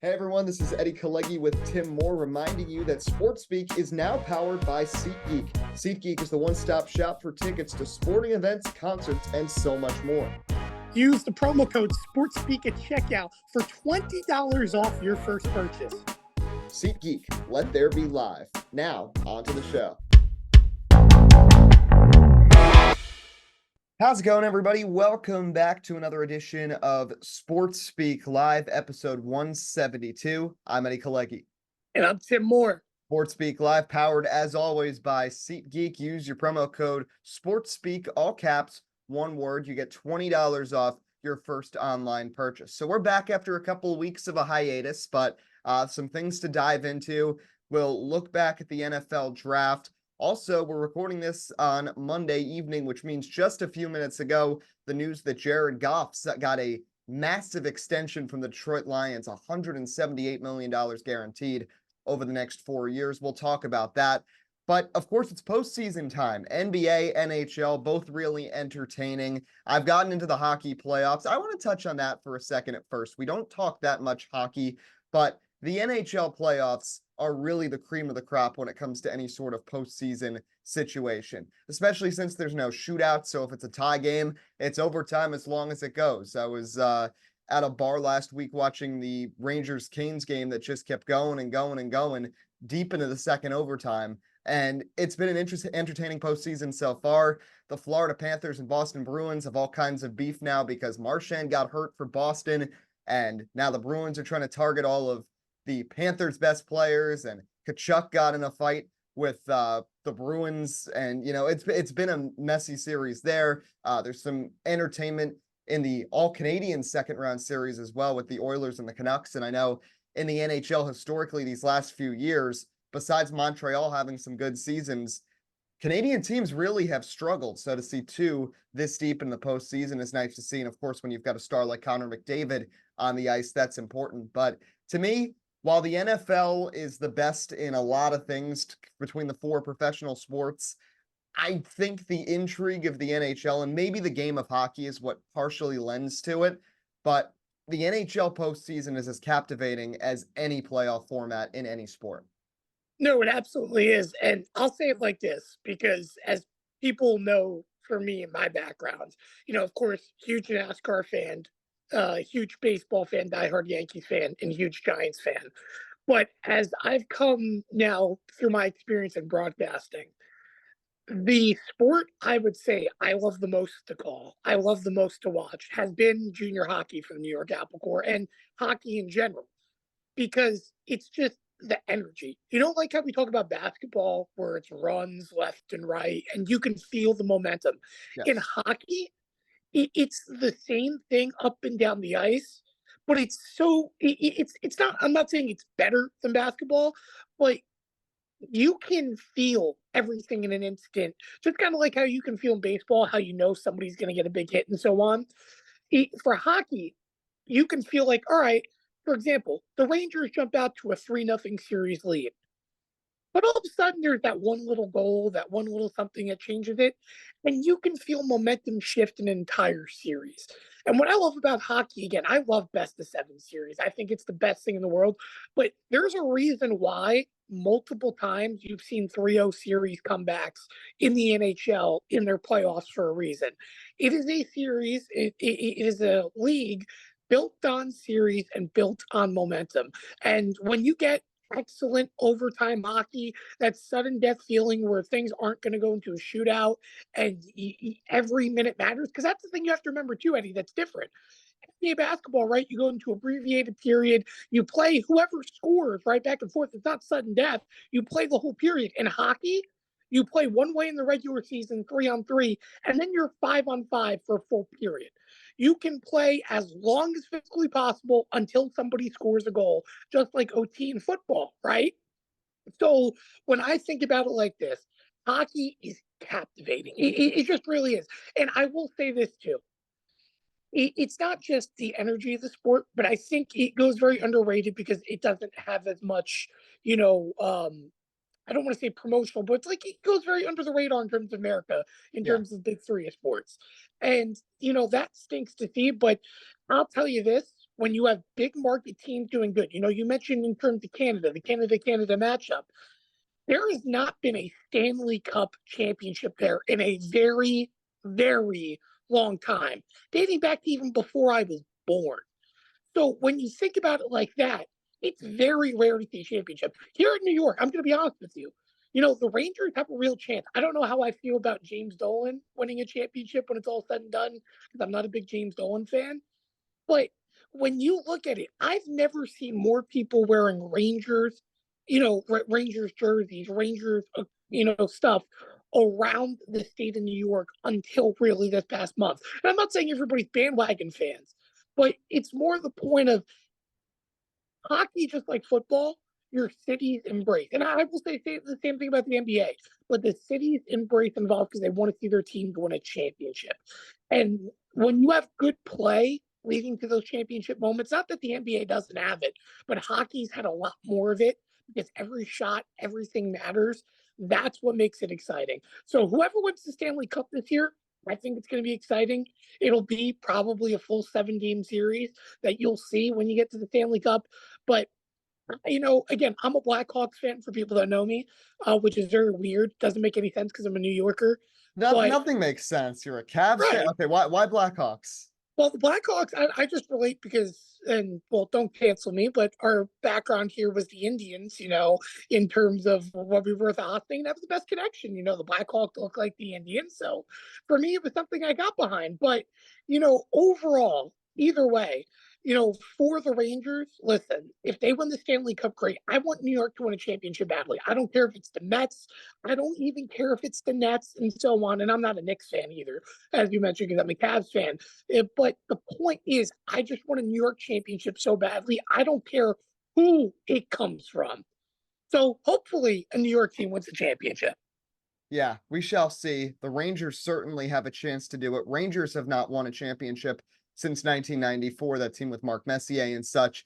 Hey everyone, this is Kalegi with Tim Moore reminding you that SportsSpeak is now powered by SeatGeek. SeatGeek is the one-stop shop for tickets to sporting events, concerts, and so much more. Use the promo code SportsSpeak at checkout for $20 off your first purchase. SeatGeek, let there be live. Now, on to the show. How's it going, everybody? Welcome back to another edition of SportsSpeak Live, episode 172. I'm Eddie Kalegi. And I'm Tim Moore. SportsSpeak Live, powered as always by SeatGeek. Use your promo code SportsSpeak, all caps, one word. You get $20 off your first online purchase. So we're back after a couple of weeks of a hiatus, but some things to dive into. We'll look back at the NFL draft. Also, we're recording this on Monday evening, which means just a few minutes ago, the news that Jared Goff got a massive extension from the Detroit Lions, $178 million guaranteed over the next 4 years. We'll talk about that. But, of course, it's postseason time. NBA, NHL, both really entertaining. I've gotten into the hockey playoffs. I want to touch on that for a second at first. We don't talk that much hockey, but the NHL playoffs are really the cream of the crop when it comes to any sort of postseason situation, especially since there's no shootout. So if it's a tie game, it's overtime as long as it goes. I was at a bar last week watching the Rangers-Canes game that just kept going and going and going deep into the second overtime. And it's been an entertaining postseason so far. The Florida Panthers and Boston Bruins have all kinds of beef now because Marchand got hurt for Boston. And now the Bruins are trying to target all of the Panthers' best players, and Kachuk got in a fight with the Bruins, and it's been a messy series there. There's some entertainment in the All-Canadian second-round series as well with the Oilers and the Canucks, and I know in the NHL historically these last few years, besides Montreal having some good seasons, Canadian teams really have struggled. So to see two this deep in the postseason is nice to see, and of course when you've got a star like Connor McDavid on the ice, that's important. But to me, while the NFL is the best in a lot of things between the four professional sports, I think the intrigue of the NHL and maybe the game of hockey is what partially lends to it. But the NHL postseason is as captivating as any playoff format in any sport. No, it absolutely is. And I'll say it like this, because as people know for me and my background, of course, huge NASCAR fan, huge baseball fan, diehard Yankees fan, and huge Giants fan. But as I've come now through my experience in broadcasting, the sport I would say I love the most to call, I love the most to watch, has been junior hockey for the New York Apple Corps and hockey in general, because it's just the energy. You don't like how we talk about basketball where it's runs left and right and you can feel the momentum. Yes. In hockey, it's the same thing up and down the ice, but it's not, I'm not saying it's better than basketball, but you can feel everything in an instant. Just kind of like how you can feel in baseball, how somebody's going to get a big hit and so on. For hockey, you can feel like, all right, for example, the Rangers jump out to a 3-0 series lead. But all of a sudden, there's that one little goal, that one little something that changes it. And you can feel momentum shift an entire series. And what I love about hockey, again, I love best-of-7 series. I think it's the best thing in the world. But there's a reason why multiple times you've seen 3-0 series comebacks in the NHL in their playoffs for a reason. It is a series, it is a league built on series and built on momentum. And when you get excellent overtime hockey, that sudden death feeling where things aren't going to go into a shootout and every minute matters, because that's the thing you have to remember too, Eddie, that's different. NBA basketball, right? You go into abbreviated period, you play whoever scores right back and forth. It's not sudden death. You play the whole period. In hockey, you play one way in the regular season, 3-on-3, and then you're 5-on-5 for a full period. You can play as long as physically possible until somebody scores a goal, just like OT in football, right? So when I think about it like this, hockey is captivating. It just really is. And I will say this too. It's not just the energy of the sport, but I think it goes very underrated because it doesn't have as much, I don't want to say promotional, but it's like it goes very under the radar in terms of America, in terms of big three of sports. And, that stinks to see. But I'll tell you this, when you have big market teams doing good, you mentioned in terms of Canada, the Canada matchup, there has not been a Stanley Cup championship there in a very, very long time, dating back to even before I was born. So when you think about it like that, it's very rare to see a championship. Here in New York, I'm going to be honest with you. The Rangers have a real chance. I don't know how I feel about James Dolan winning a championship when it's all said and done, because I'm not a big James Dolan fan. But when you look at it, I've never seen more people wearing Rangers, Rangers jerseys, Rangers, stuff around the state of New York until really this past month. And I'm not saying everybody's bandwagon fans, but it's more the point of hockey, just like football, your cities embrace. And I will say the same thing about the NBA, but the cities embrace involved because they want to see their team win a championship. And when you have good play leading to those championship moments, not that the NBA doesn't have it, but hockey's had a lot more of it because every shot, everything matters. That's what makes it exciting. So whoever wins the Stanley Cup this year, I think it's going to be exciting. It'll be probably a full 7-game series that you'll see when you get to the Stanley Cup. But, again, I'm a Blackhawks fan for people that know me, which is very weird. Doesn't make any sense because I'm a New Yorker. Nothing makes sense. You're a Cavs fan. Right. Okay, why Blackhawks? Well, the Blackhawks, I just relate because, don't cancel me, but our background here was the Indians, in terms of what we were with Austin. That was the best connection. The Blackhawks look like the Indians. So for me, it was something I got behind. But, overall, either way, for the Rangers, listen, if they win the Stanley Cup, great. I want New York to win a championship badly. I don't care if it's the Mets. I don't even care if it's the Nets and so on. And I'm not a Knicks fan either, as you mentioned, because I'm a Cavs fan. But the point is, I just want a New York championship so badly. I don't care who it comes from. So hopefully a New York team wins the championship. Yeah, we shall see. The Rangers certainly have a chance to do it. Rangers have not won a championship since 1994, that team with Mark Messier and such.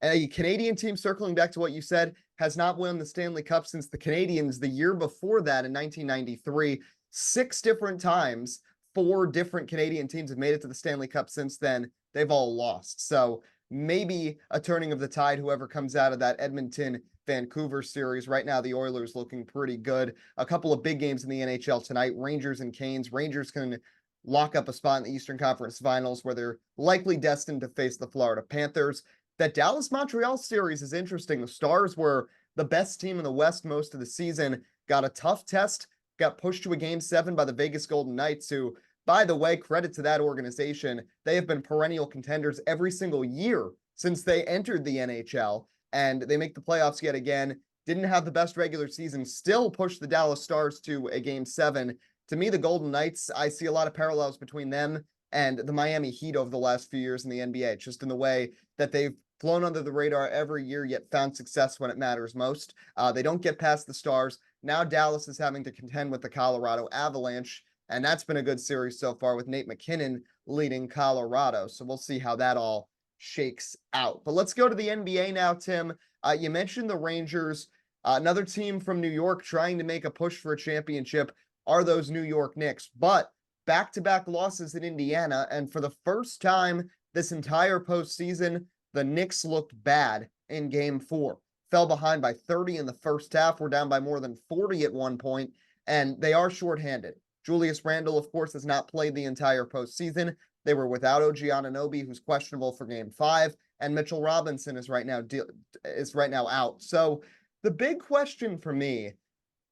A Canadian team, circling back to what you said, has not won the Stanley Cup since the Canadiens the year before that in 1993. 6 different times, 4 different Canadian teams have made it to the Stanley Cup since then. They've all lost. So maybe a turning of the tide, whoever comes out of that Edmonton-Vancouver series. Right now, the Oilers looking pretty good. A couple of big games in the NHL tonight, Rangers and Canes. Rangers can lock up a spot in the Eastern Conference Finals where they're likely destined to face the Florida Panthers. That Dallas-Montreal series is interesting. The Stars were the best team in the West most of the season, got a tough test, got pushed to a Game 7 by the Vegas Golden Knights, who, by the way, credit to that organization, they have been perennial contenders every single year since they entered the NHL, and they make the playoffs yet again. Didn't have the best regular season, still pushed the Dallas Stars to a Game 7. To me, the Golden Knights, I see a lot of parallels between them and the Miami Heat over the last few years in the NBA, just in the way that they've flown under the radar every year, yet found success when it matters most. They don't get past the Stars. Now Dallas is having to contend with the Colorado Avalanche, and that's been a good series so far with Nate McKinnon leading Colorado. So we'll see how that all shakes out. But let's go to the NBA now, Tim. You mentioned the Rangers, another team from New York trying to make a push for a championship are those New York Knicks, but back-to-back losses in Indiana, and for the first time this entire postseason, the Knicks looked bad in Game 4. Fell behind by 30 in the first half, were down by more than 40 at one point, and they are shorthanded. Julius Randle, of course, has not played the entire postseason. They were without OG Anunoby, who's questionable for Game 5, and Mitchell Robinson is right now out. So the big question for me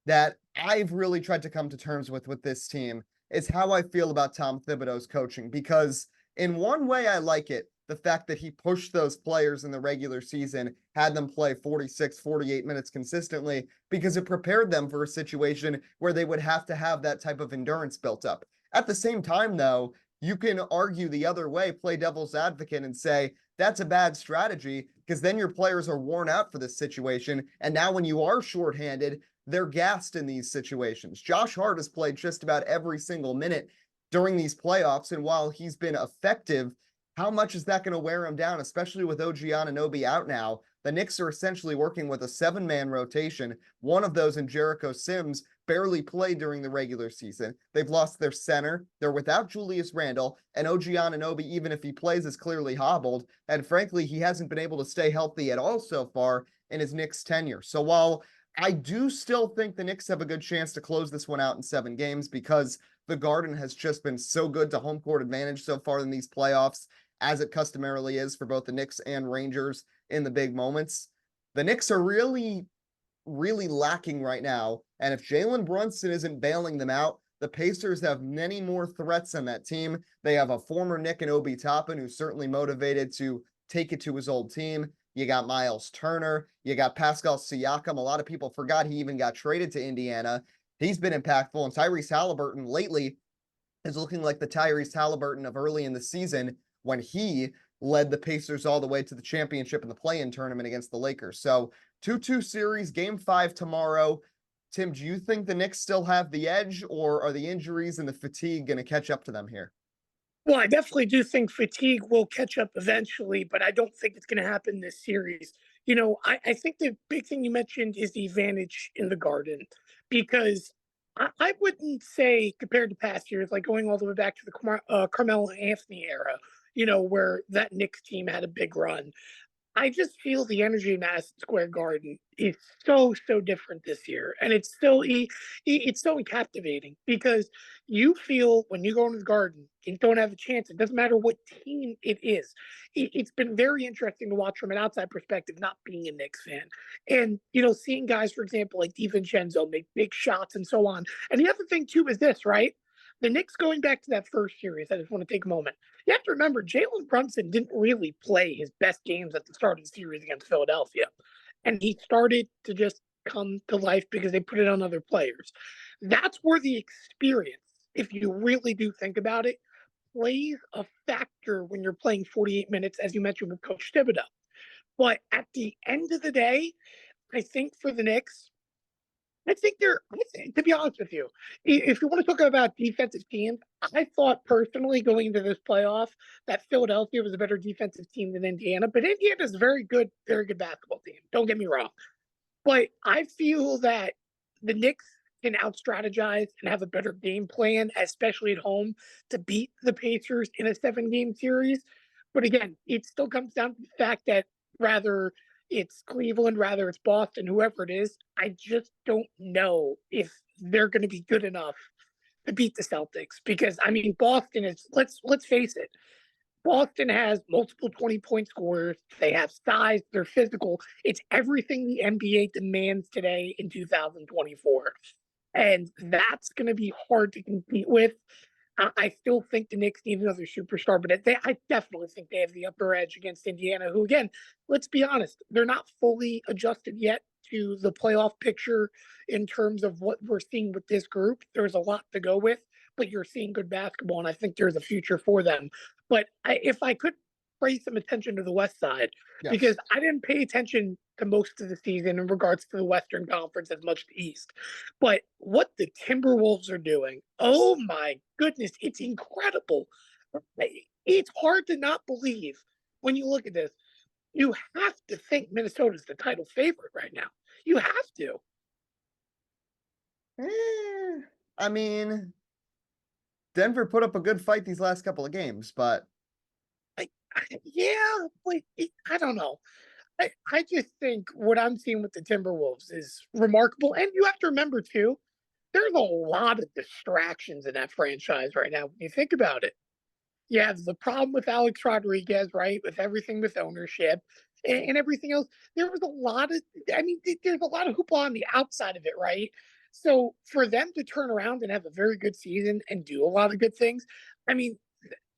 that I've really tried to come to terms with this team is how I feel about Tom Thibodeau's coaching, because in one way I like it, the fact that he pushed those players in the regular season, had them play 46, 48 minutes consistently, because it prepared them for a situation where they would have to have that type of endurance built up. At the same time, though, you can argue the other way, play devil's advocate and say, that's a bad strategy, because then your players are worn out for this situation, and now when you are shorthanded, they're gassed in these situations. Josh Hart has played just about every single minute during these playoffs, and while he's been effective, how much is that going to wear him down, especially with OG Anunoby out now? The Knicks are essentially working with a 7-man rotation. One of those in Jericho Sims barely played during the regular season. They've lost their center. They're without Julius Randle, and OG Anunoby, even if he plays, is clearly hobbled. And frankly, he hasn't been able to stay healthy at all so far in his Knicks tenure. So while I do still think the Knicks have a good chance to close this one out in 7 games because the Garden has just been so good to home court advantage so far in these playoffs, as it customarily is for both the Knicks and Rangers in the big moments. The Knicks are really, really lacking right now. And if Jalen Brunson isn't bailing them out, the Pacers have many more threats on that team. They have a former Knick and Obi Toppin who's certainly motivated to take it to his old team. You got Miles Turner. You got Pascal Siakam. A lot of people forgot he even got traded to Indiana. He's been impactful. And Tyrese Halliburton lately is looking like the Tyrese Halliburton of early in the season when he led the Pacers all the way to the championship in the play-in tournament against the Lakers. So 2-2 series, game 5 tomorrow. Tim, do you think the Knicks still have the edge, or are the injuries and the fatigue going to catch up to them here? Well, I definitely do think fatigue will catch up eventually, but I don't think it's going to happen this series. I think the big thing you mentioned is the advantage in the Garden, because I wouldn't say compared to past years, like going all the way back to the Carmelo Anthony era, where that Knicks team had a big run. I just feel the energy in Madison Square Garden is so different this year, and it's so captivating because you feel when you go into the Garden and don't have a chance. It doesn't matter what team it is. It's been very interesting to watch from an outside perspective, not being a Knicks fan, and seeing guys, for example, like DiVincenzo make big shots and so on. And the other thing too is this, right? The Knicks going back to that first series. I just want to take a moment. You have to remember, Jalen Brunson didn't really play his best games at the start of the series against Philadelphia. And he started to just come to life because they put it on other players. That's where the experience, if you really do think about it, plays a factor when you're playing 48 minutes, as you mentioned with Coach Thibodeau. But at the end of the day, I think for the Knicks, to be honest with you, if you want to talk about defensive teams, I thought personally going into this playoff that Philadelphia was a better defensive team than Indiana, but Indiana is a very good basketball team. Don't get me wrong. But I feel that the Knicks can out-strategize and have a better game plan, especially at home, to beat the Pacers in a 7-game series. But again, it still comes down to the fact that rather it's Cleveland, rather it's Boston, whoever it is, I just don't know if they're going to be good enough to beat the Celtics. Because Boston is, let's face it, Boston has multiple 20-point scorers. They have size. They're physical. It's everything the NBA demands today in 2024. And that's going to be hard to compete with. I still think the Knicks need another superstar, but I definitely think they have the upper edge against Indiana, who, again, let's be honest, they're not fully adjusted yet to the playoff picture in terms of what we're seeing with this group. There's a lot to go with, but you're seeing good basketball, and I think there's a future for them. But if I could pay some attention to the West side, Yes. because I didn't pay attention to most of the season in regards to the Western Conference as much the East. But what the Timberwolves are doing, oh my goodness, it's incredible. It's hard to not believe when you look at this. You have to think Minnesota's the title favorite right now. You have to. Denver put up a good fight these last couple of games, but yeah, but I don't know. I just think what I'm seeing with the Timberwolves is remarkable. And you have to remember, too, there's a lot of distractions in that franchise right now when you think about it. You have the problem with Alex Rodriguez, right, with everything with ownership and everything else. There's a lot of hoopla on the outside of it, right? So for them to turn around and have a very good season and do a lot of good things,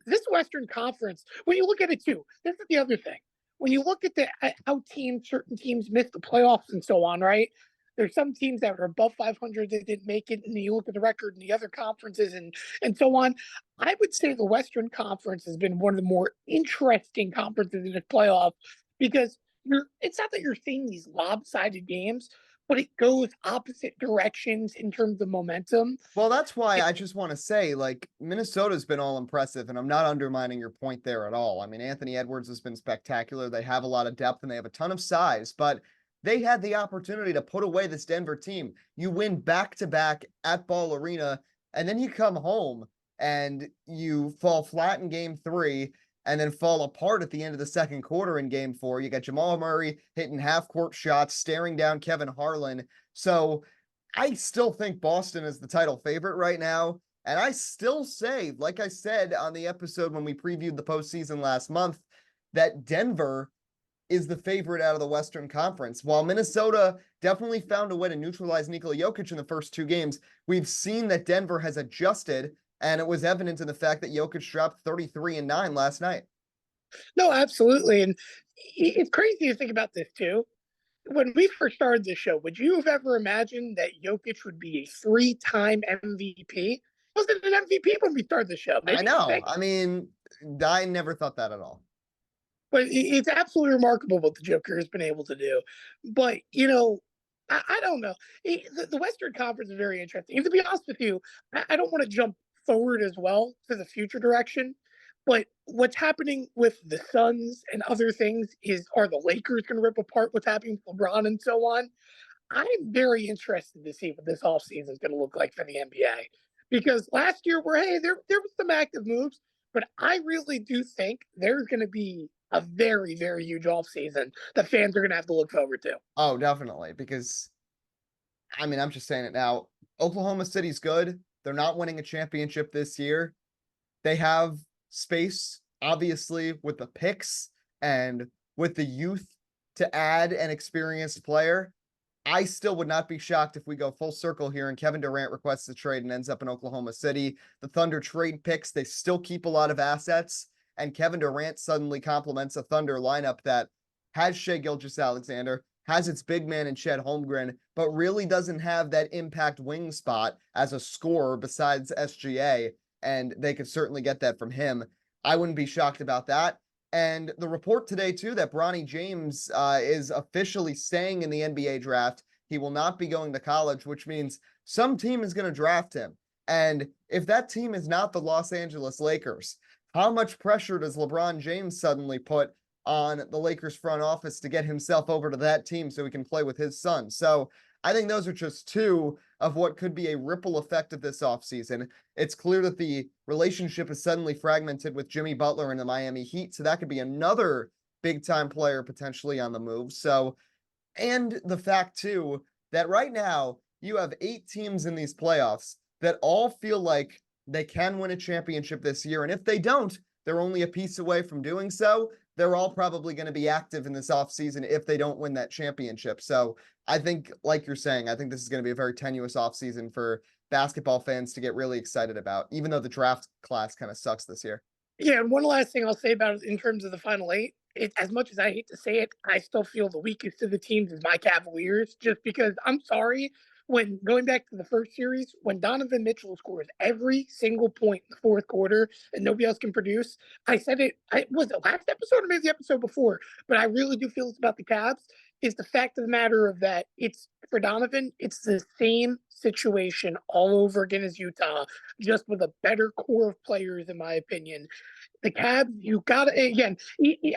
this Western Conference, when you look at it too, this is the other thing. When you look at how certain teams miss the playoffs and so on, right? There's some teams that are above 500 that didn't make it, and you look at the record in the other conferences and so on. I would say the Western Conference has been one of the more interesting conferences in the playoff because it's not that you're seeing these lopsided games, but it goes opposite directions in terms of momentum. Well, that's why I just want to say, like, Minnesota's been all impressive, and I'm not undermining your point there at all. I mean, Anthony Edwards has been spectacular. They have a lot of depth and they have a ton of size, but they had the opportunity to put away this Denver team. You win back to back at Ball Arena, and then you come home and you fall flat in game 3 and then fall apart at the end of the second quarter in game 4. You got Jamal Murray hitting half court shots, staring down Kevin Harlan. So I still think Boston is the title favorite right now. And I still say, like I said on the episode when we previewed the postseason last month, that Denver is the favorite out of the Western Conference. While Minnesota definitely found a way to neutralize Nikola Jokic in the first 2 games, we've seen that Denver has adjusted, and it was evident in the fact that Jokic dropped 33 and 9 last night. No, absolutely. And it's crazy to think about this too. When we first started this show, would you have ever imagined that Jokic would be a 3-time MVP? He wasn't an MVP when we started the show. I Maybe know. second. I mean, I never thought that at all. But it's absolutely remarkable what the Joker has been able to do. But, I don't know. The Western Conference is very interesting. And to be honest with you, I don't want to jump forward as well to the future direction. But what's happening with the Suns and other things are the Lakers going to rip apart what's happening with LeBron and so on? I'm very interested to see what this offseason is going to look like for the NBA. Because last year, there was some active moves, but I really do think there's going to be a very, very huge offseason that fans are going to have to look forward to. Oh, definitely. Because, I mean, I'm just saying it now. Oklahoma City's good. They're not winning a championship this year. They have space, obviously, with the picks and with the youth to add an experienced player. I still would not be shocked if we go full circle here and Kevin Durant requests a trade and ends up in Oklahoma City. The Thunder trade picks. They still keep a lot of assets. And Kevin Durant suddenly complements a Thunder lineup that has Shai Gilgeous-Alexander, has its big man in Chet Holmgren, but really doesn't have that impact wing spot as a scorer besides SGA. And they could certainly get that from him. I wouldn't be shocked about that. And the report today, too, that Bronny James is officially staying in the NBA draft. He will not be going to college, which means some team is going to draft him. And if that team is not the Los Angeles Lakers, how much pressure does LeBron James suddenly put on the Lakers front office to get himself over to that team so he can play with his son? So I think those are just 2 of what could be a ripple effect of this offseason. It's clear that the relationship is suddenly fragmented with Jimmy Butler and the Miami Heat, so that could be another big-time player potentially on the move. So, and the fact, too, that right now you have 8 teams in these playoffs that all feel like they can win a championship this year, and if they don't, they're only a piece away from doing so. They're all probably going to be active in this offseason if they don't win that championship. So I think, like you're saying, I think this is going to be a very tenuous offseason for basketball fans to get really excited about, even though the draft class kind of sucks this year. Yeah, and one last thing I'll say about it in terms of the Final 8, as much as I hate to say it, I still feel the weakest of the teams is my Cavaliers, just because I'm sorry, when going back to the first series, when Donovan Mitchell scores every single point in the fourth quarter and nobody else can produce, I said it, was it last episode or maybe the episode before, but I really do feel it's about the Cavs, is the fact of the matter of that it's, for Donovan, it's the same situation all over again as Utah, just with a better core of players, in my opinion. The Cavs, you got to, again,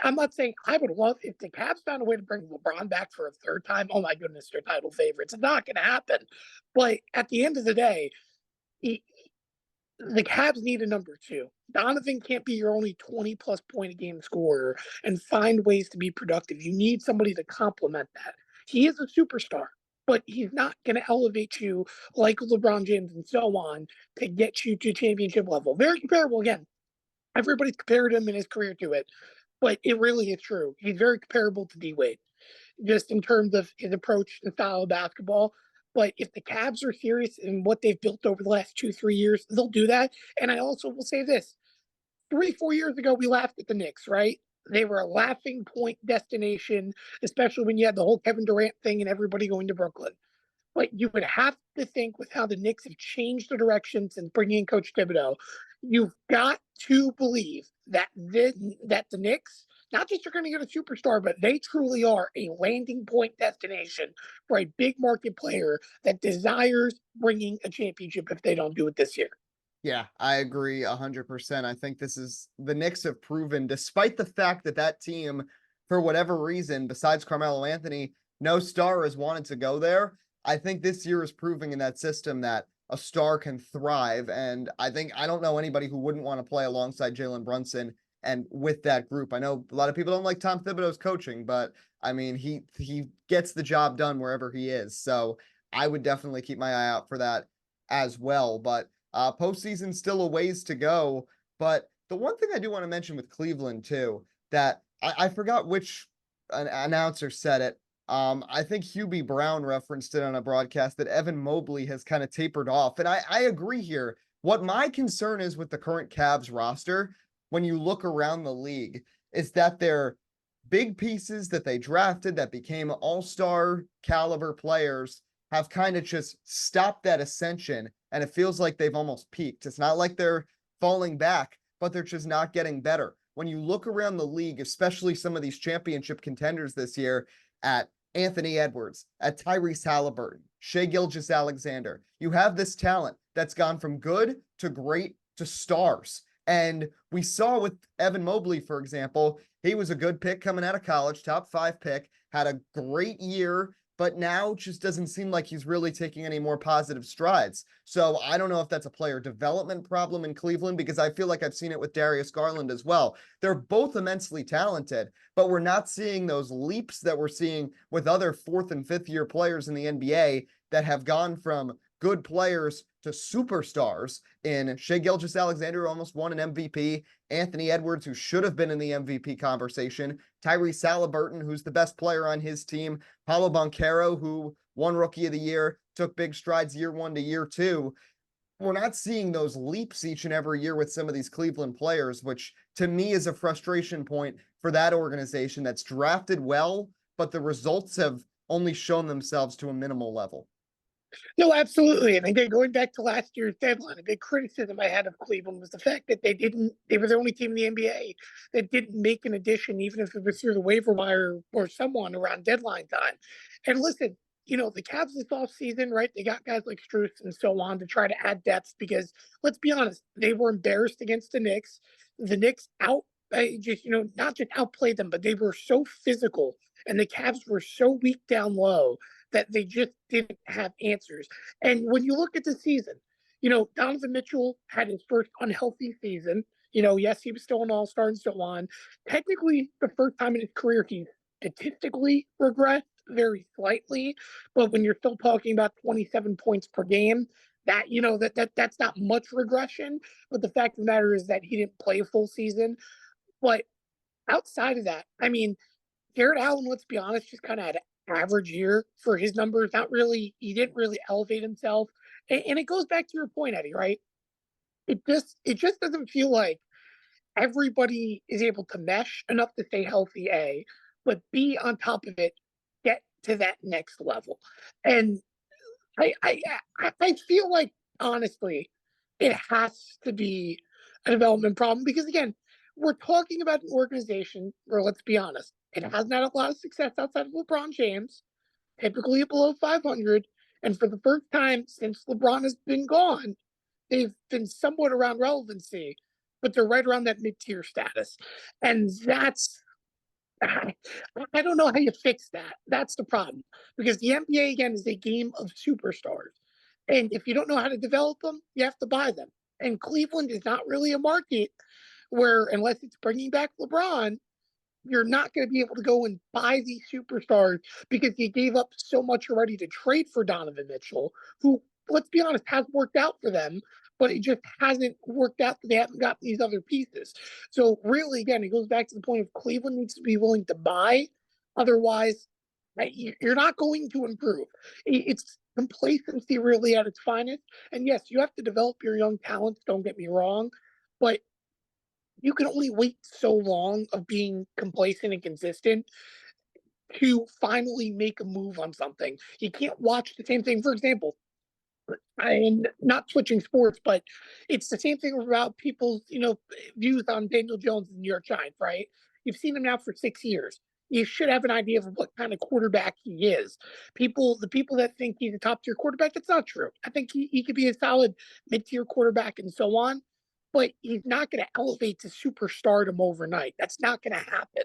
I'm not saying I would love if the Cavs found a way to bring LeBron back for a third time. Oh my goodness, they're title favorites. It's not going to happen. But at the end of the day, the Cavs need a number 2. Donovan can't be your only 20 plus point a game scorer and find ways to be productive. You need somebody to complement that. He is a superstar, but he's not going to elevate you like LeBron James and so on to get you to championship level. Very comparable again. Everybody's compared him in his career to it, but it really is true. He's very comparable to D Wade, just in terms of his approach and style of basketball. But if the Cavs are serious in what they've built over the last 2-3 years, they'll do that. And I also will say this: 3-4 years ago, we laughed at the Knicks, right? They were a laughing point destination, especially when you had the whole Kevin Durant thing and everybody going to Brooklyn. But you would have to think, with how the Knicks have changed the direction since bringing in Coach Thibodeau, you've got to believe that the Knicks not just you're going to get a superstar, but they truly are a landing point destination for a big market player that desires bringing a championship if they don't do it this year. Yeah, I agree 100%. I think the Knicks have proven, despite the fact that that team, for whatever reason, besides Carmelo Anthony, no star has wanted to go there. I think this year is proving in that system that a star can thrive. And I don't know anybody who wouldn't want to play alongside Jalen Brunson and with that group. I know a lot of people don't like Tom Thibodeau's coaching, but I mean, he gets the job done wherever he is. So I would definitely keep my eye out for that as well. But postseason still a ways to go. But the one thing I do want to mention with Cleveland too, that I forgot which announcer said it. I think Hubie Brown referenced it on a broadcast that Evan Mobley has kind of tapered off. And I agree here. What my concern is with the current Cavs roster, when you look around the league, is that they're big pieces that they drafted that became all-star caliber players have kind of just stopped that ascension, and it feels like they've almost peaked. It's not like they're falling back, but they're just not getting better. When you look around the league, especially some of these championship contenders this year, at Anthony Edwards, at Tyrese Halliburton, Shai Gilgeous-Alexander, you have this talent that's gone from good to great to stars. And we saw with Evan Mobley, for example, he was a good pick coming out of college, top 5 pick, had a great year, but now just doesn't seem like he's really taking any more positive strides. So I don't know if that's a player development problem in Cleveland, because I feel like I've seen it with Darius Garland as well. They're both immensely talented, but we're not seeing those leaps that we're seeing with other 4th and 5th year players in the NBA that have gone from good players to superstars in Shai Gilgeous-Alexander, who almost won an MVP, Anthony Edwards, who should have been in the MVP conversation, Tyrese Halliburton, who's the best player on his team, Paolo Banchero, who won Rookie of the Year, took big strides year 1 to year 2. We're not seeing those leaps each and every year with some of these Cleveland players, which to me is a frustration point for that organization that's drafted well, but the results have only shown themselves to a minimal level. No, absolutely. And again, going back to last year's deadline, a big criticism I had of Cleveland was the fact that they were the only team in the NBA that didn't make an addition, even if it was through the waiver wire or someone around deadline time. And listen, the Cavs this offseason, right? They got guys like Strus and so on to try to add depth because let's be honest, they were embarrassed against the Knicks. The Knicks not just outplayed them, but they were so physical and the Cavs were so weak down low that they just didn't have answers. And when you look at the season, Donovan Mitchell had his first unhealthy season. Yes, he was still an all-star and so on. Technically, the first time in his career, he statistically regressed very slightly. But when you're still talking about 27 points per game, that's not much regression. But the fact of the matter is that he didn't play a full season. But outside of that, I mean, Jared Allen, let's be honest, just kind of had an average year for his numbers. He didn't really elevate himself. And it goes back to your point, Eddie, right? It just doesn't feel like everybody is able to mesh enough to stay healthy, A, but B, on top of it, get to that next level. And I feel like, honestly, it has to be a development problem because, again, we're talking about an organization where, let's be honest, it hasn't had a lot of success outside of LeBron James, typically below 500. And for the first time since LeBron has been gone, they've been somewhat around relevancy, but they're right around that mid-tier status. And I don't know how you fix that. That's the problem. Because the NBA, again, is a game of superstars. And if you don't know how to develop them, you have to buy them. And Cleveland is not really a market where, unless it's bringing back LeBron, you're not going to be able to go and buy these superstars because you gave up so much already to trade for Donovan Mitchell, who, let's be honest, has worked out for them, but it just hasn't worked out because they haven't got these other pieces. So really, again, it goes back to the point of Cleveland needs to be willing to buy. Otherwise, you're not going to improve. It's complacency really at its finest. And yes, you have to develop your young talents, don't get me wrong, but you can only wait so long of being complacent and consistent to finally make a move on something. You can't watch the same thing. For example, I'm not switching sports, but it's the same thing about people's, views on Daniel Jones and the New York Giants, right? You've seen him now for 6 years. You should have an idea of what kind of quarterback he is. The people that think he's a top tier quarterback, that's not true. I think he could be a solid mid tier quarterback and so on, but he's not going to elevate to superstardom overnight. That's not going to happen.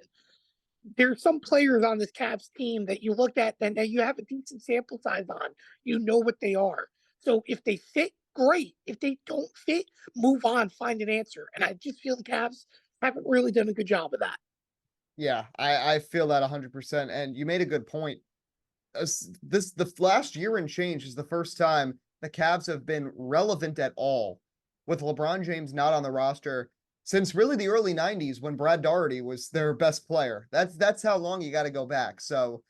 There's some players on this Cavs team that you look at and that you have a decent sample size on. You know what they are. So if they fit, great. If they don't fit, move on, find an answer. And I just feel the Cavs haven't really done a good job of that. Yeah, I feel that 100%. And you made a good point. The last year and change is the first time the Cavs have been relevant at all with LeBron James not on the roster since really the early 90s when Brad Daugherty was their best player. That's how long you got to go back. So,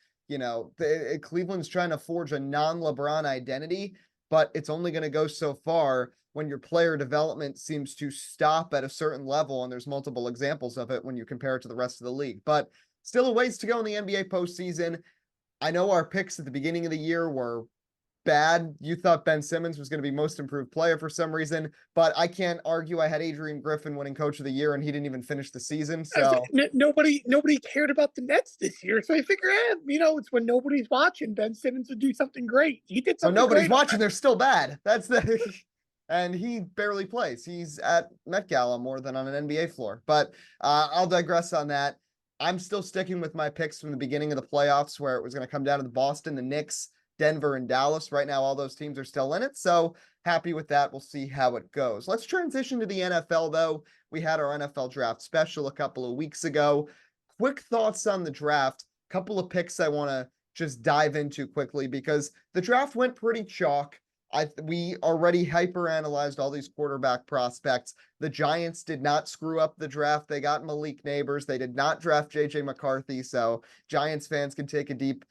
Cleveland's trying to forge a non-LeBron identity, but it's only going to go so far when your player development seems to stop at a certain level, and there's multiple examples of it when you compare it to the rest of the league. But still a ways to go in the NBA postseason. I know our picks at the beginning of the year were bad. You thought Ben Simmons was going to be most improved player for some reason, but I can't argue. I had Adrian Griffin winning coach of the year and he didn't even finish the season. So nobody cared about the Nets this year. So I figure, it's when nobody's watching, Ben Simmons would do something great. He did something nobody's great watching. They're still bad. That's the and he barely plays. He's at Met Gala more than on an NBA floor. But I'll digress on that. I'm still sticking with my picks from the beginning of the playoffs where it was going to come down to the Boston, the Knicks, Denver, and Dallas. Right now, all those teams are still in it. So happy with that. We'll see how it goes. Let's transition to the NFL, though. We had our NFL draft special a couple of weeks ago. Quick thoughts on the draft. Couple of picks I want to just dive into quickly because the draft went pretty chalk. We already hyper-analyzed all these quarterback prospects. The Giants did not screw up the draft. They got Malik Neighbors. They did not draft J.J. McCarthy, so Giants fans can take a deep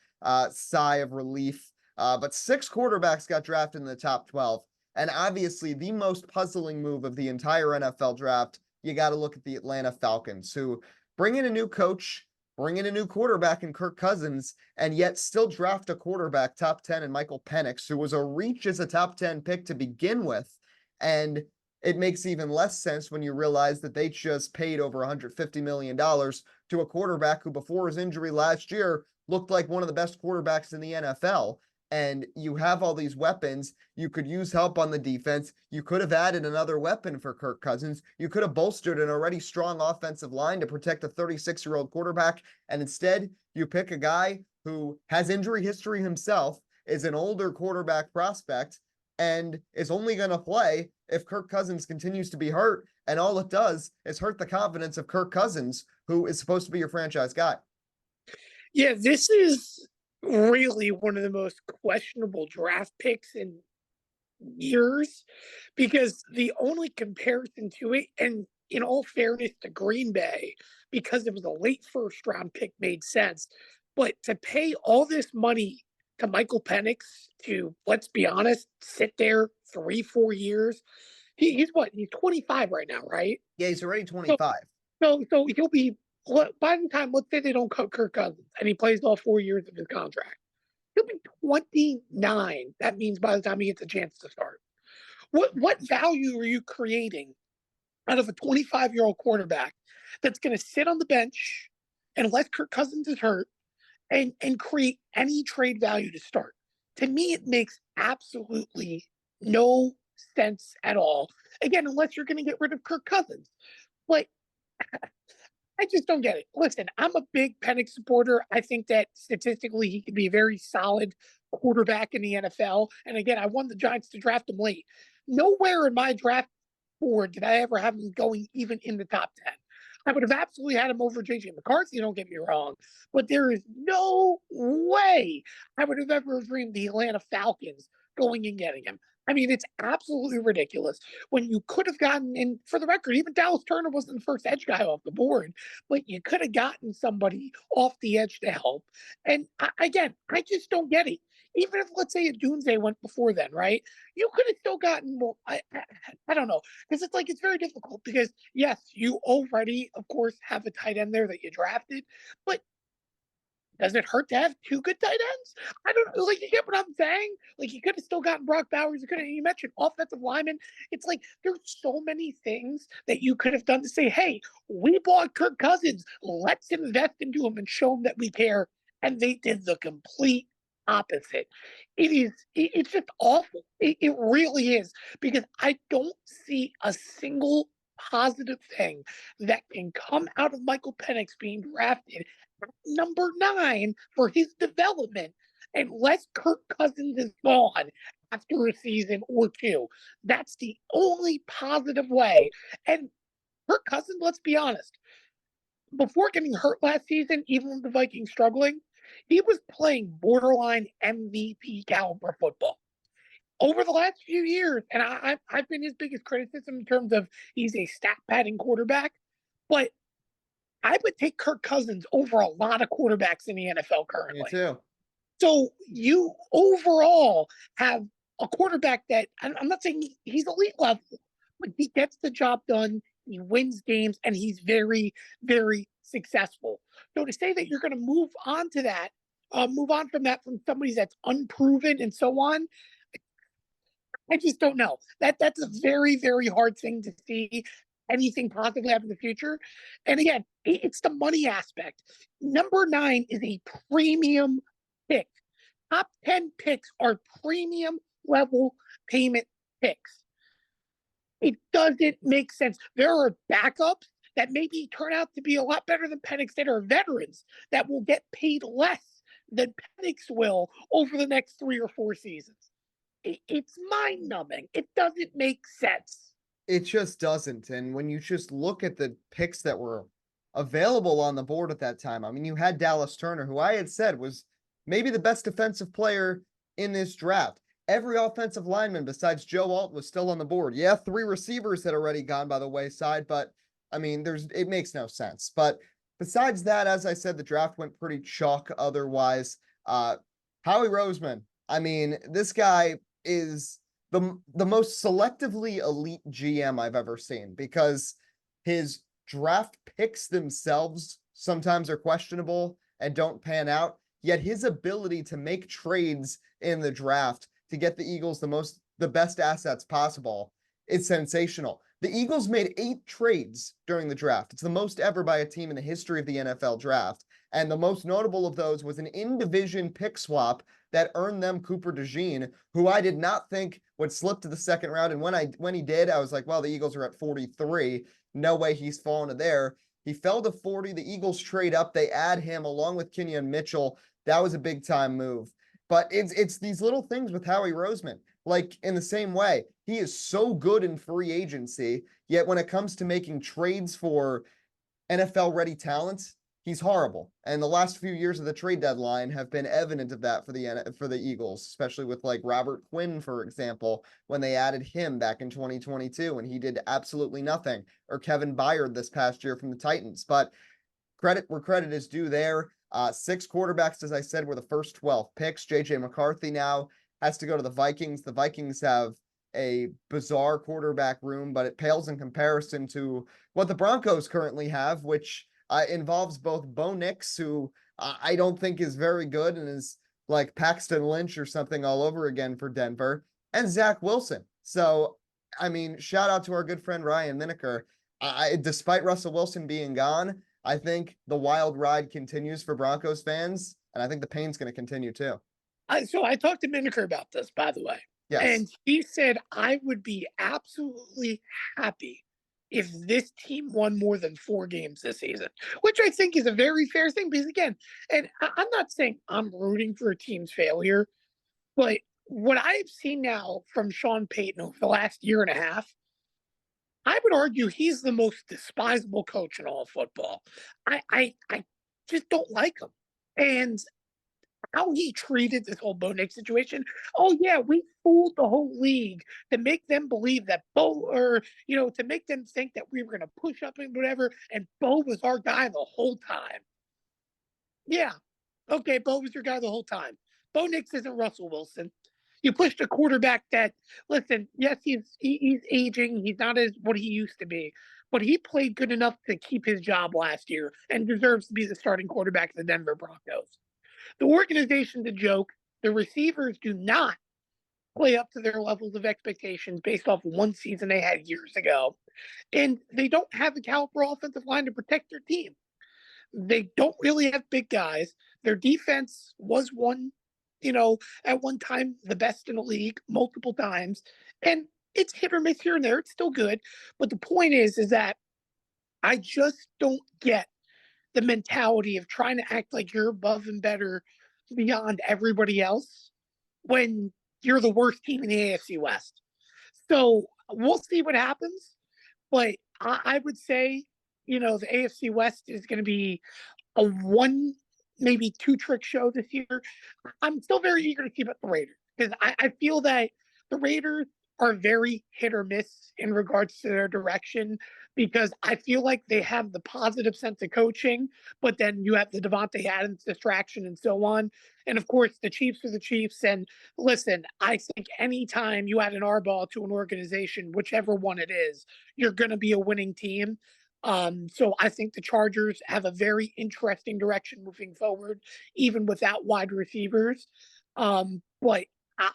sigh of relief. But 6 quarterbacks got drafted in the top 12. And obviously, the most puzzling move of the entire NFL draft, you got to look at the Atlanta Falcons, who bring in a new coach, bring in a new quarterback in Kirk Cousins, and yet still draft a quarterback top 10 in Michael Penix, who was a reach as a top 10 pick to begin with. And it makes even less sense when you realize that they just paid over $150 million to a quarterback who, before his injury last year, looked like one of the best quarterbacks in the NFL. And you have all these weapons. You could use help on the defense. You could have added another weapon for Kirk Cousins. You could have bolstered an already strong offensive line to protect a 36-year-old quarterback. And instead, you pick a guy who has injury history himself, is an older quarterback prospect, and is only going to play if Kirk Cousins continues to be hurt. And all it does is hurt the confidence of Kirk Cousins, who is supposed to be your franchise guy. Yeah, this is really one of the most questionable draft picks in years because the only comparison to it, and in all fairness to Green Bay, because it was a late first round pick, made sense. But to pay all this money to Michael Penix to, let's be honest, sit there 3-4 years, he's 25 right now, right? Yeah, he's already 25. So he'll be, by the time, let's say they don't cut Kirk Cousins and he plays all 4 years of his contract, he'll be 29. That means by the time he gets a chance to start. What value are you creating out of a 25-year-old quarterback that's going to sit on the bench unless Kirk Cousins is hurt and create any trade value to start? To me, it makes absolutely no sense at all. Again, unless you're going to get rid of Kirk Cousins. But I just don't get it. Listen, I'm a big Penix supporter. I think that statistically he could be a very solid quarterback in the NFL. And again, I want the Giants to draft him late. Nowhere in my draft board did I ever have him going even in the top 10. I would have absolutely had him over J.J. McCarthy, don't get me wrong. But there is no way I would have ever dreamed the Atlanta Falcons going and getting him. I mean, it's absolutely ridiculous when you could have gotten in, for the record, even Dallas Turner wasn't the first edge guy off the board, but you could have gotten somebody off the edge to help. And again, I just don't get it. Even if, let's say, a Doomsday went before then, right? You could have still gotten more. I don't know. Because it's very difficult because, yes, you already, of course, have a tight end there that you drafted, but Does it hurt to have two good tight ends? I don't know. Like, you get what I'm saying? Like, you could have still gotten Brock Bowers. You mentioned offensive linemen. It's like there's so many things that you could have done to say, hey, we bought Kirk Cousins. Let's invest into him and show him that we care. And they did the complete opposite. It's just awful. It really is, because I don't see a single positive thing that can come out of Michael Penix being drafted at number 9 for his development unless Kirk Cousins is gone after a season or two. That's the only positive way. And Kirk Cousins, let's be honest, before getting hurt last season, even with the Vikings struggling, he was playing borderline MVP caliber football. Over the last few years, and I've been his biggest criticism in terms of he's a stat padding quarterback, but I would take Kirk Cousins over a lot of quarterbacks in the NFL Me currently. too. So you overall have a quarterback that I'm not saying he's elite level, but he gets the job done. He wins games, and he's very, very successful. So to say that you're going to move on to that, move on from that from somebody that's unproven and so on, I just don't know. That's a very, very hard thing to see anything positively happen in the future. And again, it's the money aspect. Number 9 is a premium pick. Top 10 picks are premium level payment picks. It doesn't make sense. There are backups that maybe turn out to be a lot better than Penix that are veterans that will get paid less than Penix will over the next 3 or 4 seasons. It's mind-numbing. It doesn't make sense. It just doesn't. And when you just look at the picks that were available on the board at that time, I mean, you had Dallas Turner, who I had said was maybe the best defensive player in this draft. Every offensive lineman besides Joe Alt was still on the board. Yeah, 3 receivers had already gone by the wayside, but I mean, it makes no sense. But besides that, as I said, the draft went pretty chalk otherwise. Howie Roseman, I mean, this guy is the most selectively elite GM I've ever seen, because his draft picks themselves sometimes are questionable and don't pan out, yet his ability to make trades in the draft to get the Eagles the best assets possible is sensational. The Eagles made 8 trades during the draft. It's the most ever by a team in the history of the NFL draft. And the most notable of those was an in-division pick swap that earned them Cooper DeJean, who I did not think would slip to the second round. And when he did, I was like, well, the Eagles are at 43. No way he's fallen to there. He fell to 40. The Eagles trade up. They add him along with Kenyon Mitchell. That was a big time move. But it's these little things with Howie Roseman. Like, in the same way, he is so good in free agency, yet when it comes to making trades for NFL-ready talent, he's horrible. And the last few years of the trade deadline have been evident of that for the Eagles, especially with like Robert Quinn, for example, when they added him back in 2022 and he did absolutely nothing, or Kevin Byard this past year from the Titans. But credit where credit is due there. 6 quarterbacks, as I said, were the first 12 picks. JJ McCarthy now has to go to the Vikings. The Vikings have a bizarre quarterback room, but it pales in comparison to what the Broncos currently have, which involves both Bo Nix, who I don't think is very good and is like Paxton Lynch or something all over again for Denver, and Zach Wilson. So, I mean, shout out to our good friend Ryan Lineker. Despite Russell Wilson being gone, I think the wild ride continues for Broncos fans, and I think the pain's going to continue too. So I talked to Lineker about this, by the way. Yes. And he said, I would be absolutely happy if this team won more than 4 games this season, which I think is a very fair thing. Because again, and I'm not saying I'm rooting for a team's failure, but what I've seen now from Sean Payton over the last year and a half, I would argue he's the most despisable coach in all of football. I just don't like him. And how he treated this whole Bo Nix situation. Oh yeah, we fooled the whole league to make them believe that to make them think that we were going to push up and whatever, and Bo was our guy the whole time. Yeah, okay, Bo was your guy the whole time. Bo Nix isn't Russell Wilson. You pushed a quarterback that, listen, yes, he's aging. He's not as what he used to be, but he played good enough to keep his job last year and deserves to be the starting quarterback of the Denver Broncos. The organization's a joke. The receivers do not play up to their levels of expectations based off one season they had years ago. And they don't have the caliber offensive line to protect their team. They don't really have big guys. Their defense was at one time, the best in the league multiple times. And it's hit or miss here and there. It's still good. But the point is that I just don't get the mentality of trying to act like you're above and better beyond everybody else when you're the worst team in the AFC West. So we'll see what happens. But I would say, the AFC West is going to be a one, maybe two trick show this year. I'm still very eager to see about the Raiders because I feel that the Raiders are very hit or miss in regards to their direction because I feel like they have the positive sense of coaching, but then you have the Devontae Adams distraction and so on. And of course, the Chiefs are the Chiefs. And listen, I think anytime you add an R ball to an organization, whichever one it is, you're going to be a winning team. So I think the Chargers have a very interesting direction moving forward, even without wide receivers. But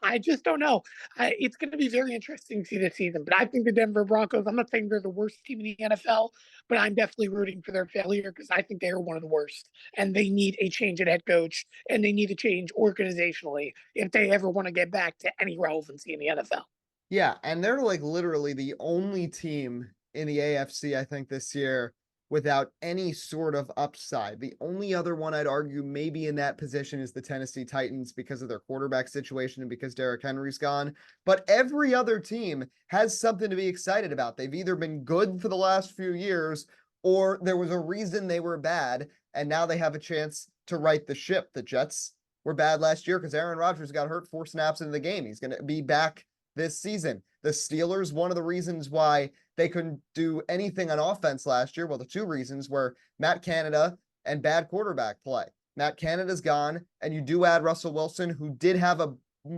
I just don't know. It's going to be very interesting to see this season. But I think the Denver Broncos, I'm not saying they're the worst team in the NFL, but I'm definitely rooting for their failure because I think they are one of the worst. And they need a change at head coach, and they need a change organizationally if they ever want to get back to any relevancy in the NFL. Yeah, and they're like literally the only team in the AFC, I think, this year without any sort of upside. The only other one I'd argue maybe in that position is the Tennessee Titans because of their quarterback situation and because Derrick Henry's gone. But every other team has something to be excited about. They've either been good for the last few years or there was a reason they were bad, and now they have a chance to right the ship. The Jets were bad last year because Aaron Rodgers got hurt 4 snaps into the game. He's going to be back this season. The Steelers, one of the reasons why they couldn't do anything on offense last year, well, the 2 reasons were Matt Canada and bad quarterback play. Matt Canada's gone, and you do add Russell Wilson, who did have a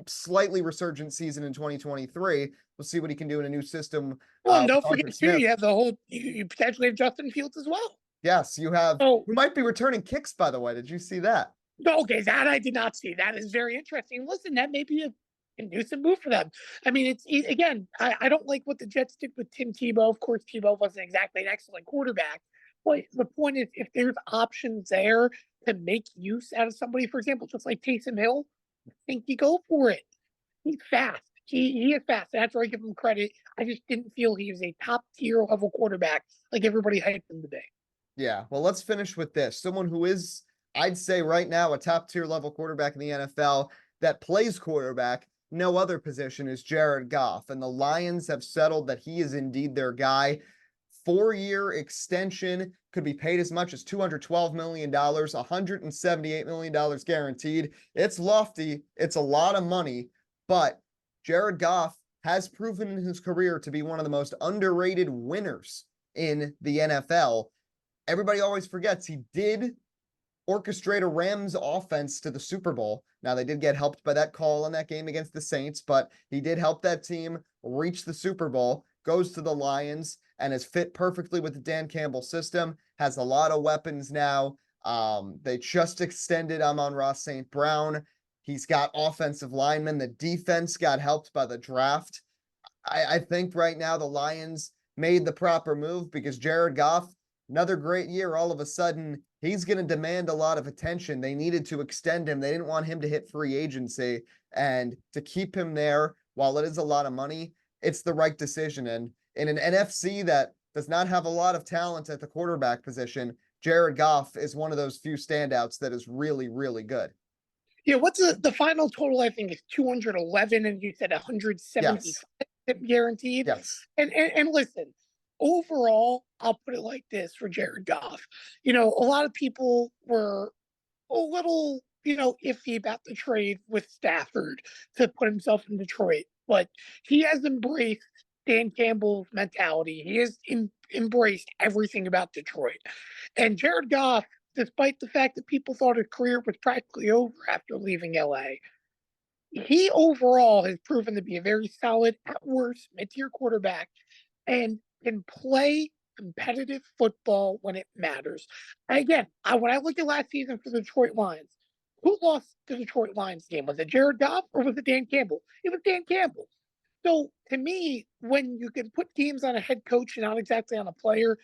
slightly resurgent season in 2023. We'll see what he can do in a new system. Well, and don't Arthur forget, too, Smith. you have you potentially have Justin Fields as well. Yes, you have, Oh, who might be returning kicks, by the way. Did you see that? okay, that I did not see. That is very interesting. Listen, that may be a conducive move for them. I mean, again, I don't like what the Jets did with Tim Tebow. Of course, Tebow wasn't exactly an excellent quarterback. But the point is, if there's options there to make use out of somebody, for example, just like Taysom Hill, I think you go for it. He's fast. He is fast. That's where I give him credit. I just didn't feel he was a top tier level quarterback like everybody hyped him to be. Yeah, well, let's finish with this. Someone who is, I'd say right now, a top tier level quarterback in the NFL that plays quarterback, no other position, is Jared Goff. And the Lions have settled that he is indeed their guy. 4-year extension, could be paid as much as $212 million, $178 million guaranteed. It's lofty. It's a lot of money, but Jared Goff has proven in his career to be one of the most underrated winners in the NFL. Everybody always forgets he did orchestrate a Rams offense to the Super Bowl. Now, they did get helped by that call in that game against the Saints, but he did help that team reach the Super Bowl, goes to the Lions, and has fit perfectly with the Dan Campbell system, has a lot of weapons now. They just extended Amon-Ra St. Brown. He's got offensive linemen. The defense got helped by the draft. I think right now the Lions made the proper move because Jared Goff, another great year, all of a sudden, he's going to demand a lot of attention. They needed to extend him. They didn't want him to hit free agency. And to keep him there, while it is a lot of money, it's the right decision. And in an NFC that does not have a lot of talent at the quarterback position, Jared Goff is one of those few standouts that is really, really good. Yeah, what's the final total? I think is 211, and you said 175 Yes. guaranteed. Yes. And listen, overall, I'll put it like this for Jared Goff. A lot of people were a little, iffy about the trade with Stafford to put himself in Detroit, but he has embraced Dan Campbell's mentality. He has embraced everything about Detroit. And Jared Goff, despite the fact that people thought his career was practically over after leaving LA, he overall has proven to be a very solid, at worst, mid-tier quarterback and can play competitive football when it matters. Again, when I look at last season for the Detroit Lions, Who lost the Detroit Lions game? Was it Jared Goff or was it Dan Campbell? It was Dan Campball. So to me, when you can put games on a head coach and not exactly on a player,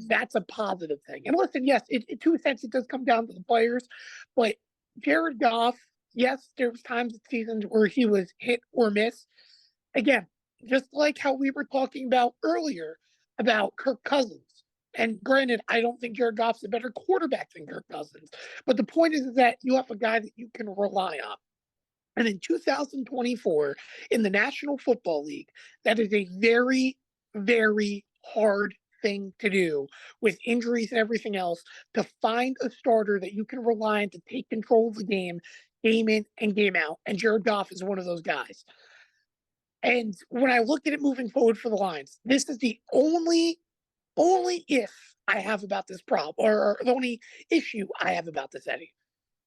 that's a positive thing. And listen, yes, to a sense, it does come down to the players, but Jared Goff, yes, there was times in seasons where he was hit or miss. Again, just like how we were talking about earlier about Kirk Cousins. And granted, I don't think Jared Goff's a better quarterback than Kirk Cousins. But the point is that you have a guy that you can rely on. And in 2024, in the National Football League, that is a very, very hard thing to do with injuries and everything else, to find a starter that you can rely on to take control of the game in and game out. And Jared Goff is one of those guys. And when I look at it moving forward for the Lions, this is the only if I have about this problem, or the only issue I have about this, Eddie.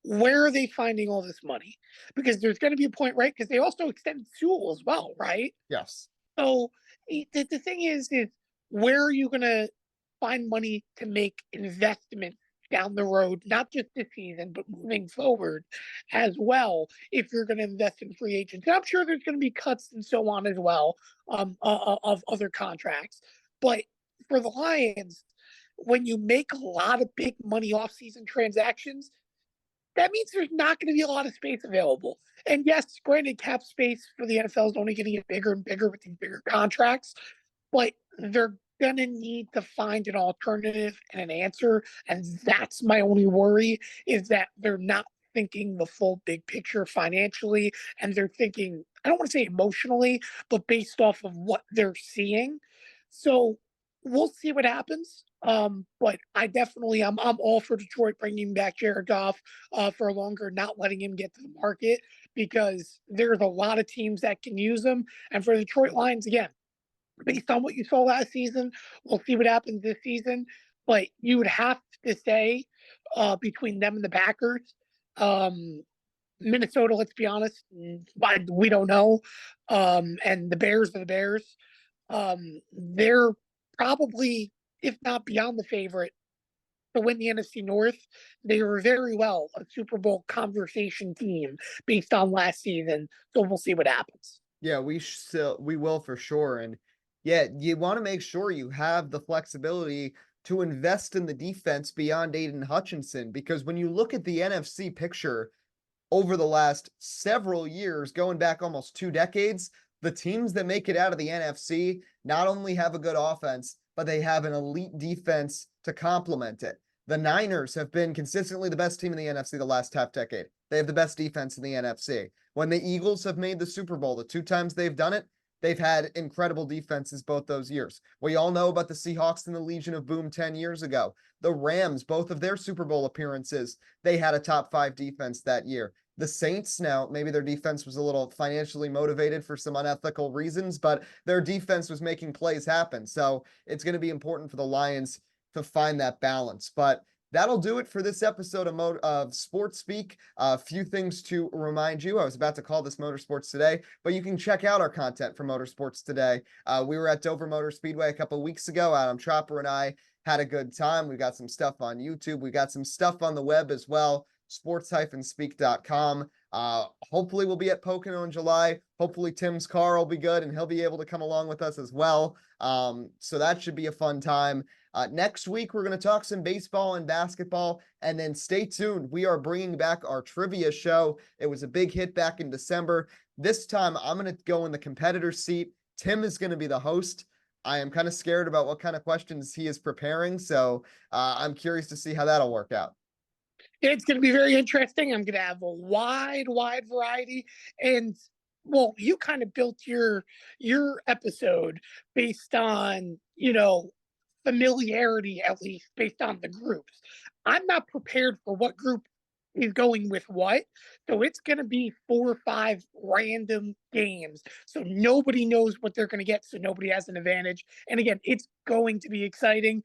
Where are they finding all this money? Because there's going to be a point, right? Because they also extended Sewell as well, right? Yes. So the thing is where are you going to find money to make investments down the road, not just this season, but moving forward as well, if you're going to invest in free agents? And I'm sure there's going to be cuts and so on as well, of other contracts. But for the Lions, when you make a lot of big money offseason transactions, that means there's not going to be a lot of space available. And yes, granted, cap space for the NFL is only going to get bigger and bigger with these bigger contracts, but they're going to need to find an alternative and an answer. And that's my only worry, is that they're not thinking the full big picture financially, and they're thinking, I don't want to say emotionally, but based off of what they're seeing. So we'll see what happens. But I'm all for Detroit bringing back Jared Goff for longer, not letting him get to the market, because there's a lot of teams that can use him. And for the Detroit Lions, again, based on what you saw last season, we'll see what happens this season. But you would have to say, between them and the Packers, Minnesota, let's be honest, we don't know. And the Bears are the Bears. They're probably, if not beyond the favorite to win the NFC North. They were very well a Super Bowl conversation team based on last season. So we'll see what happens. Yeah, we will for sure. And yeah, you want to make sure you have the flexibility to invest in the defense beyond Aiden Hutchinson, because when you look at the NFC picture over the last several years, going back almost 2 decades, the teams that make it out of the NFC not only have a good offense, but they have an elite defense to complement it. The Niners have been consistently the best team in the NFC the last half decade. They have the best defense in the NFC. When the Eagles have made the Super Bowl, the 2 times they've done it, they've had incredible defenses both those years. We all know about the Seahawks and the Legion of Boom 10 years ago. The Rams, both of their Super Bowl appearances, they had a top 5 defense that year. The Saints, now maybe their defense was a little financially motivated for some unethical reasons, but their defense was making plays happen. So it's going to be important for the Lions to find that balance. But that'll do it for this episode of Sports Speak. A few things to remind you. I was about to call this Motorsports Today, but you can check out our content for Motorsports Today. We were at Dover Motor Speedway a couple of weeks ago. Adam Chopper and I had a good time. We got some stuff on YouTube. We got some stuff on the web as well. sports-speak.com. Hopefully we'll be at Pocono in July. Hopefully Tim's car will be good and he'll be able to come along with us as well. So that should be a fun time. Next week, we're going to talk some baseball and basketball, and then stay tuned. We are bringing back our trivia show. It was a big hit back in December. This time, I'm going to go in the competitor seat. Tim is going to be the host. I am kind of scared about what kind of questions he is preparing, so I'm curious to see how that'll work out. It's going to be very interesting. I'm going to have a wide variety. And well, you kind of built your episode based on, familiarity, at least based on the groups. I'm not prepared for what group is going with what. So it's going to be 4 or 5 random games. So nobody knows what they're going to get. So nobody has an advantage. And again, it's going to be exciting.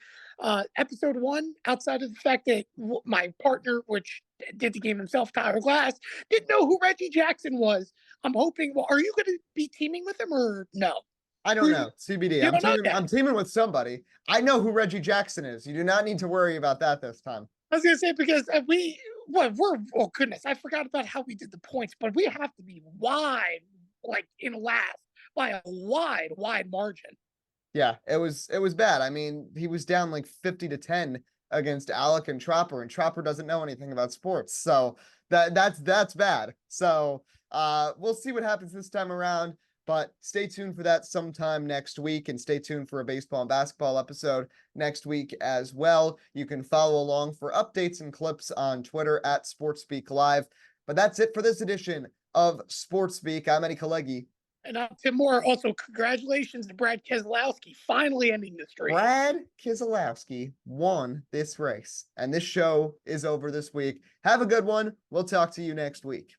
Episode 1, outside of the fact that my partner, which did the game himself, Tyler Glass, didn't know who Reggie Jackson was. I'm hoping, well, are you going to be teaming with him or no? I don't know. CBD. I'm teaming with somebody. I know who Reggie Jackson is. You do not need to worry about that this time. I was going to say, because Well, oh goodness, I forgot about how we did the points, but we have to be wide, like in last by a wide margin. Yeah, it was bad. I mean, he was down like 50-10 against Alec and Tropper doesn't know anything about sports. So that's bad. So we'll see what happens this time around, but stay tuned for that sometime next week, and stay tuned for a baseball and basketball episode next week as well. You can follow along for updates and clips on Twitter at SportsSpeak Live. But that's it for this edition of Sports Speak. I'm Eddie Kalegi. And Tim Moore, also congratulations to Brad Keselowski, finally ending the streak. Brad Keselowski won this race, and this show is over this week. Have a good one. We'll talk to you next week.